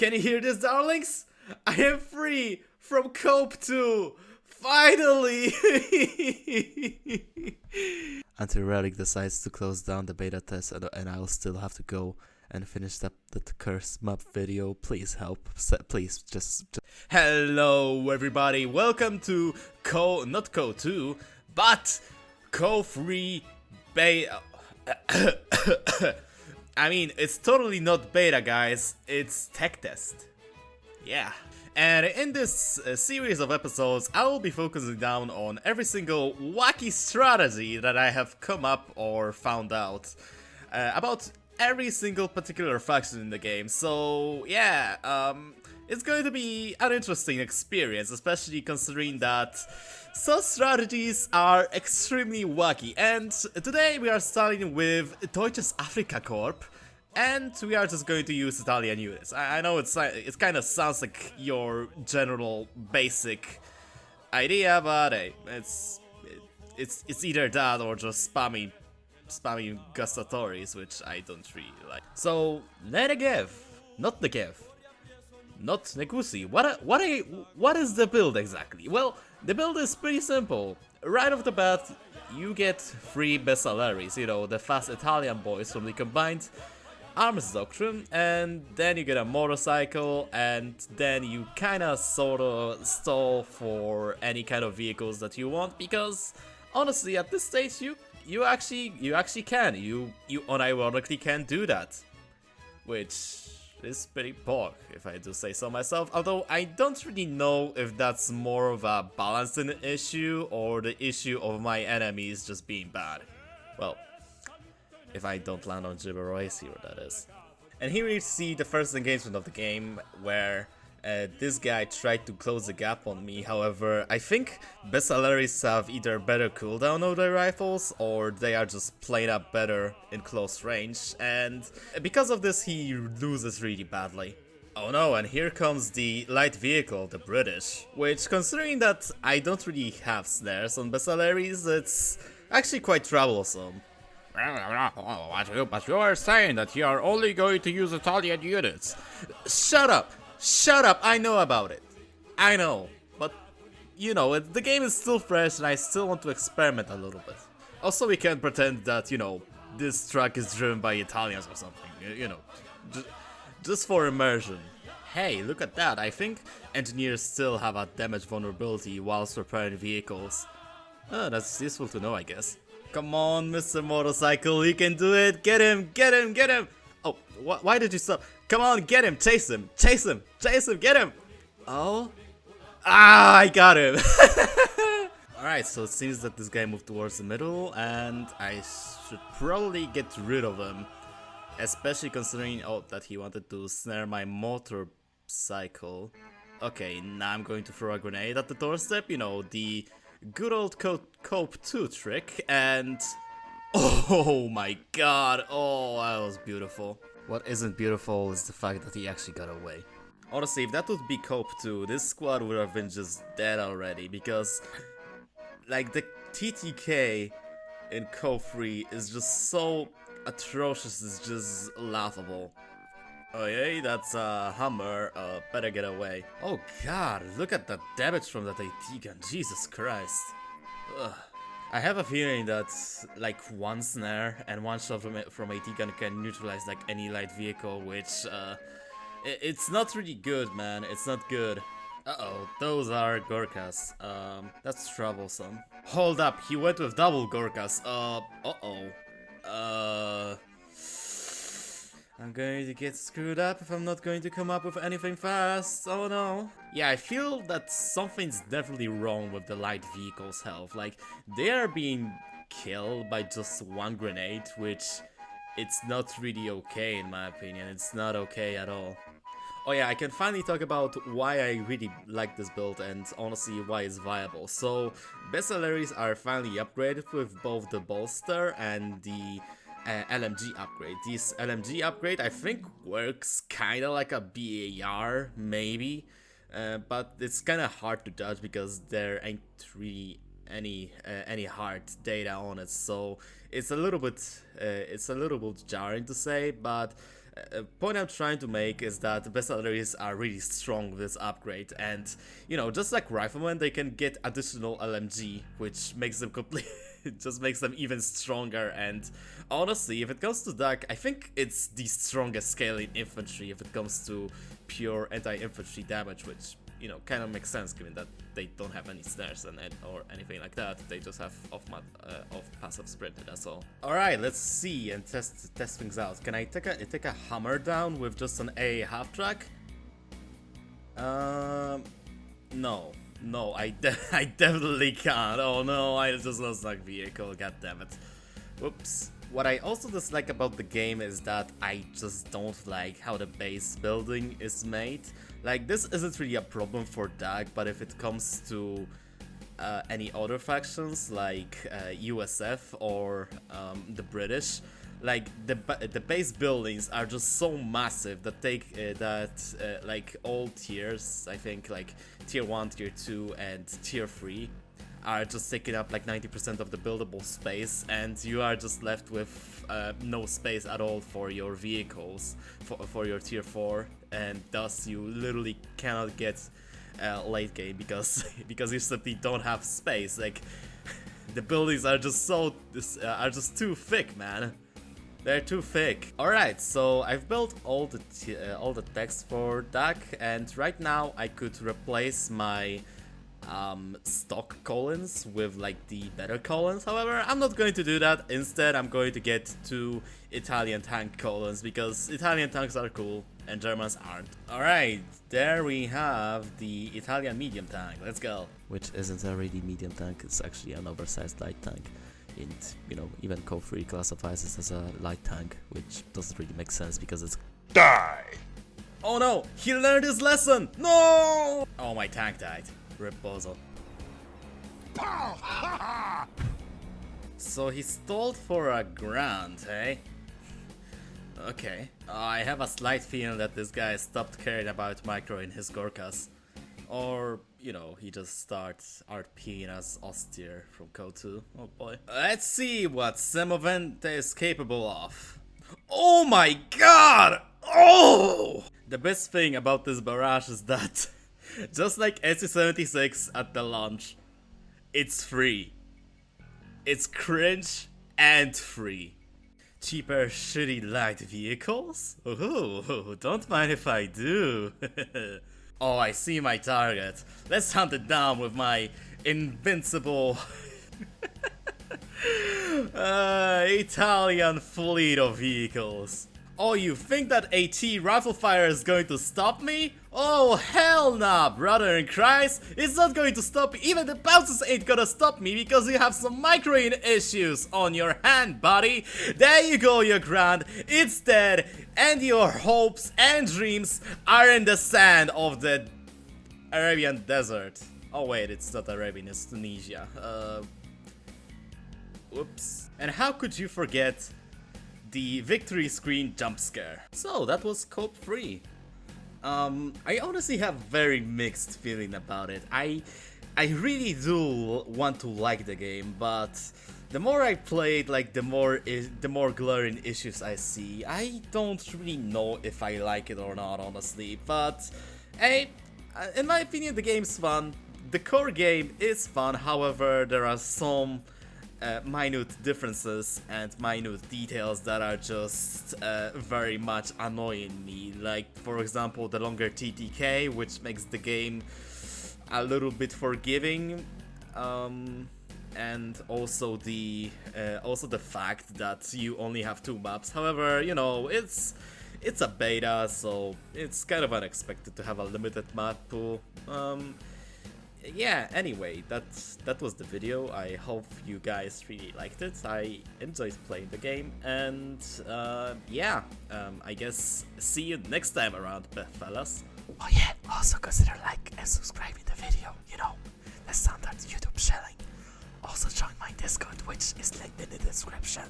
Can you hear this, darlings? I am free from Cope3! Finally! Until Relic decides to close down the beta test and I'll still have to go and finish up the cursed map video. Please help. Please, just... Hello everybody, welcome to not Cope2, but Cope3 beta... I mean, it's totally not beta, guys, it's tech test. Yeah. And in this series of episodes, I will be focusing down on every single wacky strategy that I have come up or found out about every single particular faction in the game. So yeah, it's going to be an interesting experience, especially considering that some strategies are extremely wacky. And today we are starting with Deutsches Afrika Corp. And we are just going to use Italian units. I know it kind of sounds like your general basic idea, but hey, it's either that or just spamming gustatories, which I don't really like. So Negev, not Negev, not Negusi. What is the build exactly? Well, the build is pretty simple. Right off the bat, you get 3 Besaleris, you know, the fast Italian boys from the combined Arms Doctrine, and then you get a motorcycle, and then you kinda sorta stall for any kind of vehicles that you want, because honestly at this stage you actually can. You unironically can do that. Which is pretty pork, if I do say so myself, although I don't really know if that's more of a balancing issue or the issue of my enemies just being bad. Well, if I don't land on Gibberoy's here, that is. And here you see the first engagement of the game, where this guy tried to close the gap on me. However, I think Besaleris have either better cooldown of their rifles, or they are just plain up better in close range, and because of this he loses really badly. Oh no, and here comes the light vehicle, the British, which, considering that I don't really have snares on Besaleris, it's actually quite troublesome. But you are saying that you are only going to use Italian units. Shut up! Shut up! I know about it. I know. But, you know, the game is still fresh and I still want to experiment a little bit. Also, we can't pretend that, you know, this truck is driven by Italians or something. You know, just for immersion. Hey, look at that. I think engineers still have a damage vulnerability whilst repairing vehicles. Oh, that's useful to know, I guess. Come on, Mr. Motorcycle, you can do it! Get him! Get him! Get him! Oh, why did you stop? Come on, get him! Chase him! Chase him! Chase him! Get him! Oh? Ah, I got him! Alright, so it seems that this guy moved towards the middle, and I should probably get rid of him. Especially considering, that he wanted to snare my motorcycle. Okay, now I'm going to throw a grenade at the doorstep, you know, the good old Cope2 trick, and oh my god, oh, that was beautiful. What isn't beautiful is the fact that he actually got away. Honestly, if that would be Cope2, this squad would have been just dead already, because like the TTK in Cope3 is just so atrocious, it's just laughable. Oh yeah, that's a Hummer, better get away. Oh god, look at the damage from that AT gun, Jesus Christ. Ugh. I have a feeling that like one snare and one shot from AT gun can neutralize like any light vehicle, which it's not really good, man, it's not good. Uh-oh, those are Gorkas, that's troublesome. Hold up, he went with double Gorkas, I'm going to get screwed up if I'm not going to come up with anything fast. Oh no. Yeah, I feel that something's definitely wrong with the light vehicle's health. Like, they are being killed by just one grenade, which it's not really okay in my opinion. It's not okay at all. Oh yeah, I can finally talk about why I really like this build and honestly why it's viable. So, Besaleris are finally upgraded with both the bolster and the LMG upgrade. This LMG upgrade I think works kinda like a BAR, maybe, but it's kinda hard to judge because there ain't really any hard data on it, so it's a little bit jarring to say, but point I'm trying to make is that the best artilleries are really strong with this upgrade, and you know, just like riflemen, they can get additional LMG, which makes them complete. It just makes them even stronger. And honestly, if it comes to Dak, I think it's the strongest scaling infantry if it comes to pure anti-infantry damage, which, you know, kind of makes sense given that they don't have any snares in it or anything like that. They just have off passive sprint, that's all. All right, let's see and test things out. Can I take a hammer down with just an A half track? No. No, I definitely can't. Oh no, I just lost that vehicle, god damn it. Whoops. What I also dislike about the game is that I just don't like how the base building is made. Like, this isn't really a problem for DAG, but if it comes to any other factions like USF or the British, like the base buildings are just so massive that like all tiers, I think like tier 1, tier 2 and tier 3 are just taking up like 90% of the buildable space, and you are just left with no space at all for your vehicles for your tier 4, and thus you literally cannot get late game because you simply don't have space. Like, the buildings are just too thick, man. They're too thick. Alright, so I've built all the text for DAC, and right now I could replace my stock colons with like the better colons. However, I'm not going to do that. Instead, I'm going to get 2 Italian tank colons because Italian tanks are cool and Germans aren't. Alright, there we have the Italian medium tank. Let's go. Which isn't a really medium tank, it's actually an oversized light tank. And, you know, even Cope3 classifies this as a light tank, which doesn't really make sense because it's die. Oh no, he learned his lesson. No! Oh, my tank died. Rip Bozo. So he stalled for $1,000, eh? Okay. I have a slight feeling that this guy stopped caring about micro in his Gorkas. Or, you know, he just starts RPing as austere from Cope3. Oh boy. Let's see what Semovente is capable of. Oh my god! Oh! The best thing about this barrage is that, just like SC-76 at the launch, it's free. It's cringe and free. Cheaper, shitty light vehicles? Ooh, don't mind if I do. Oh, I see my target. Let's hunt it down with my invincible Italian fleet of vehicles. Oh, you think that AT rifle fire is going to stop me? Oh, hell nah, brother in Christ. It's not going to stop me. Even the bounces ain't gonna stop me because you have some microing issues on your hand, buddy. There you go, your grand. It's dead. And your hopes and dreams are in the sand of the Arabian desert. Oh wait, it's not Arabian, it's Tunisia. Whoops. And how could you forget the victory screen jump scare? So that was Cope3. I honestly have very mixed feeling about it. I really do want to like the game, but the more I play it, like the more glaring issues I see. I don't really know if I like it or not, honestly. But hey, in my opinion, the game's fun. The core game is fun. However, there are some minute differences and minute details that are just very much annoying me. Like, for example, the longer TTK, which makes the game a little bit forgiving, and also the fact that you only have 2 maps. However, you know, it's a beta, so it's kind of unexpected to have a limited map pool. Yeah, anyway, that was the video. I hope you guys really liked it. I enjoyed playing the game, and yeah, I guess see you next time around, fellas. Oh yeah, also consider like and subscribing the video, you know, the standard YouTube shelling. Also join my Discord, which is linked in the description.